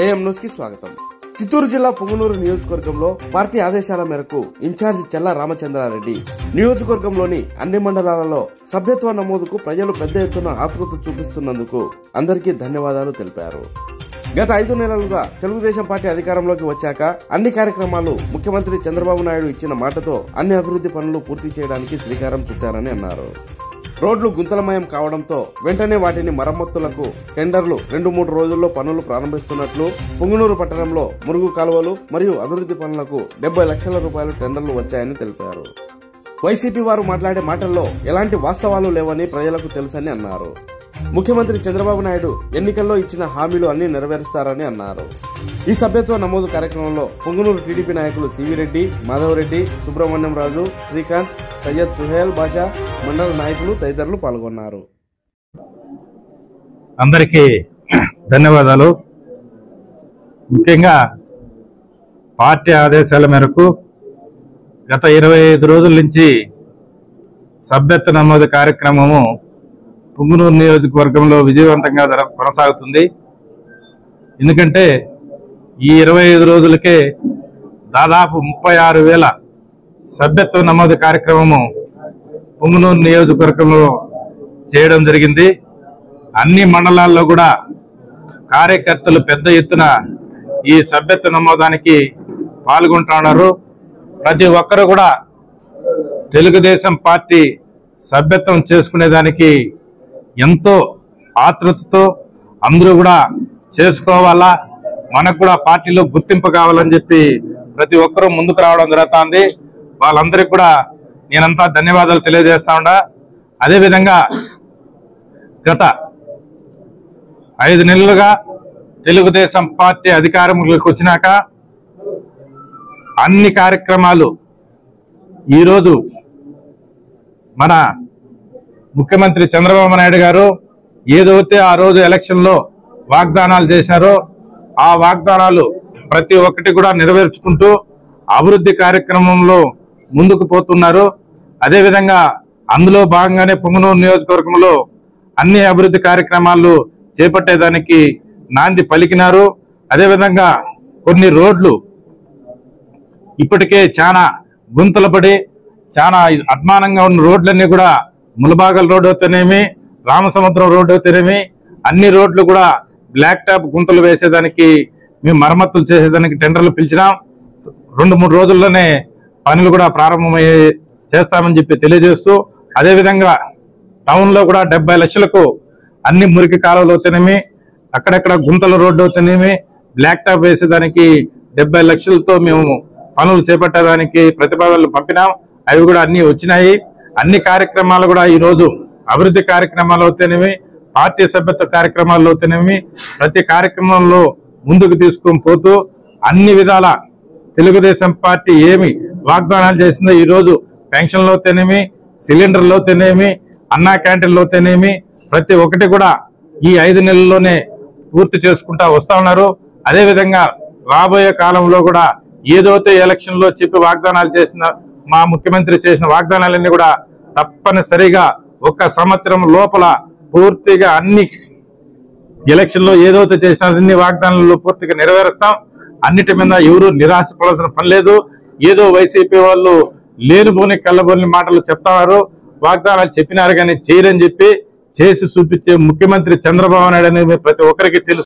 AM news కి స్వాగతం. చిత్తూరు జిల్లా పొంగనూరు నియోజకవర్గంలో పార్టీ ఆదేశాల మేరకు ఇన్ఛార్జి చెల్లా రామచంద్రారెడ్డి నియోజకవర్గంలోని అన్ని మండలాలలో సభ్యత్వ నమోదుకు ప్రజలు పెద్ద ఎత్తున ఆతృత చూపిస్తున్నందుకు అందరికీ ధన్యవాదాలు తెలిపారు. గత 5 నెలలుగా తెలుగుదేశం పార్టీ అధికారంలోకి వచ్చాక అన్ని కార్యక్రమాలు ముఖ్యమంత్రి చంద్రబాబు నాయుడు ఇచ్చిన మాటతో అన్ని అభివృద్ధి పనులు పూర్తి చేయడానికి శ్రీకారం చుట్టారని అన్నారు. రోడ్లు గుంతలమయం కావడంతో వెంటనే వాటిని మరమ్మతులకు టెండర్లు 2-3 రోజుల్లో పనులు ప్రారంభిస్తున్నట్లు, పొంగనూరు పట్టణంలో మురుగు కాలువలు మరియు అభివృద్ధి పనులకు 70 లక్షల రూపాయలు టెండర్లు వచ్చాయని తెలిపారు. వైసీపీ వారు మాట్లాడే మాటల్లో ఎలాంటి వాస్తవాలు లేవని ప్రజలకు తెలుసని అన్నారు. ముఖ్యమంత్రి చంద్రబాబు నాయుడు ఎన్నికల్లో ఇచ్చిన హామీలు అన్ని నెరవేరుస్తారని అన్నారు. ఈ సభ్యత్వ నమోదు కార్యక్రమంలో పొంగనూరు టీడీపీ నాయకులు సివిరెడ్డి, మాధవరెడ్డి, సుబ్రహ్మణ్యం రాజు, శ్రీకాంత్, సయ్యద్ సుహేల్ బాషా, మండల నాయకులు తదితరులు పాల్గొన్నారు. అందరికీ ధన్యవాదాలు. ముఖ్యంగా పార్టీ ఆదేశాల మేరకు గత 25 రోజుల నుంచి సభ్యత్వ నమోదు కార్యక్రమము పొంగనూరు నియోజకవర్గంలో విజయవంతంగా కొనసాగుతుంది. ఎందుకంటే ఈ 25 రోజులకే దాదాపు 36,000 సభ్యత్వ నమోదు కార్యక్రమము పొంగనూరు నియోజకవర్గంలో చేయడం జరిగింది. అన్ని మండలాల్లో కూడా కార్యకర్తలు పెద్ద ఎత్తున ఈ సభ్యత్వ నమోదానికి పాల్గొంటున్నారు. ప్రతి ఒక్కరు కూడా తెలుగుదేశం పార్టీ సభ్యత్వం చేసుకునేదానికి ఎంతో ఆతృతతో అందరూ కూడా చేసుకోవాలా, మనకు కూడా పార్టీలో గుర్తింపు కావాలని చెప్పి ప్రతి ఒక్కరూ ముందుకు రావడం జరుగుతుంది. వాళ్ళందరికీ కూడా నేనంతా ధన్యవాదాలు తెలియజేస్తా ఉన్నా. అదేవిధంగా గత 5 నెలలుగా తెలుగుదేశం పార్టీ అధికారంలోకి వచ్చినాక అన్ని కార్యక్రమాలు ఈరోజు మన ముఖ్యమంత్రి చంద్రబాబు నాయుడు గారు ఏదైతే ఆ రోజు ఎలక్షన్లో వాగ్దానాలు చేశారో ఆ వాగ్దానాలు ప్రతి ఒక్కటి కూడా నెరవేర్చుకుంటూ అభివృద్ధి కార్యక్రమంలో ముందుకు పోతున్నారు. అదేవిధంగా అందులో భాగంగానే పొంగనూరు నియోజకవర్గంలో అన్ని అభివృద్ధి కార్యక్రమాలు చేపట్టేదానికి నాంది పలికినారు. అదేవిధంగా కొన్ని రోడ్లు ఇప్పటికే చాలా గుంతలు పడి చాలా అధ్వానంగా ఉన్న రోడ్లన్నీ కూడా ములబాగల్ రోడ్డు అయితేనేమి, రామసముద్రం రోడ్డు అయితేనేమి అన్ని రోడ్లు కూడా బ్లాక్ టాప్ గుంతలు వేసేదానికి మేము మరమ్మతులు చేసేదానికి టెండర్లు పిలిచినాం. 2-3 రోజుల్లోనే పనులు కూడా ప్రారంభమయ్యే చేస్తామని చెప్పి తెలియజేస్తూ, అదేవిధంగా టౌన్లో కూడా 70 లక్షలకు అన్ని మురికి కాలువలు అవుతానేమి, అక్కడక్కడ గుంతల రోడ్డు అవుతానేమి బ్లాక్ టాప్ వేసేదానికి 70 లక్షలతో మేము పనులు చేపట్టడానికి ప్రతిపాదనలు పంపినాం. అవి కూడా అన్ని వచ్చినాయి. అన్ని కార్యక్రమాలు కూడా ఈరోజు అభివృద్ధి కార్యక్రమాలు అవుతానేమి, పార్టీ సభ్యత్వ కార్యక్రమాలు అవుతానేమి ప్రతి కార్యక్రమంలో ముందుకు తీసుకొని పోతూ అన్ని విధాల తెలుగుదేశం పార్టీ ఏమి వాగ్దానాలు చేసిందో ఈరోజు పెన్షన్లు అవుతానేమి, సిలిండర్లు అవుతానేమి, అన్నా క్యాంటీన్లు అవుతానేమి ప్రతి ఒక్కటి కూడా ఈ 5 నెలల్లోనే పూర్తి చేసుకుంటా వస్తా ఉన్నారు. అదేవిధంగా రాబోయే కాలంలో కూడా ఏదైతే ఎలక్షన్లో చెప్పి వాగ్దానాలు చేసిన మా ముఖ్యమంత్రి చేసిన వాగ్దానాలన్నీ కూడా తప్పనిసరిగా 1 సంవత్సరం లోపల పూర్తిగా అన్ని ఎలక్షన్లో ఏదైతే చేసిన అన్ని వాగ్దానాలు పూర్తిగా నెరవేరుస్తాం. అన్నిటి మీద ఎవరు నిరాశపడాల్సిన పని లేదు. ఏదో వైసీపీ వాళ్ళు లేనిపోని కళ్ళబోని మాటలు చెప్తారు, వాగ్దానాలు చెప్పినారు కానీ చేయరని చెప్పి చేసి చూపించే ముఖ్యమంత్రి చంద్రబాబు నాయుడు అనేది ప్రతి ఒక్కరికి తెలుసు.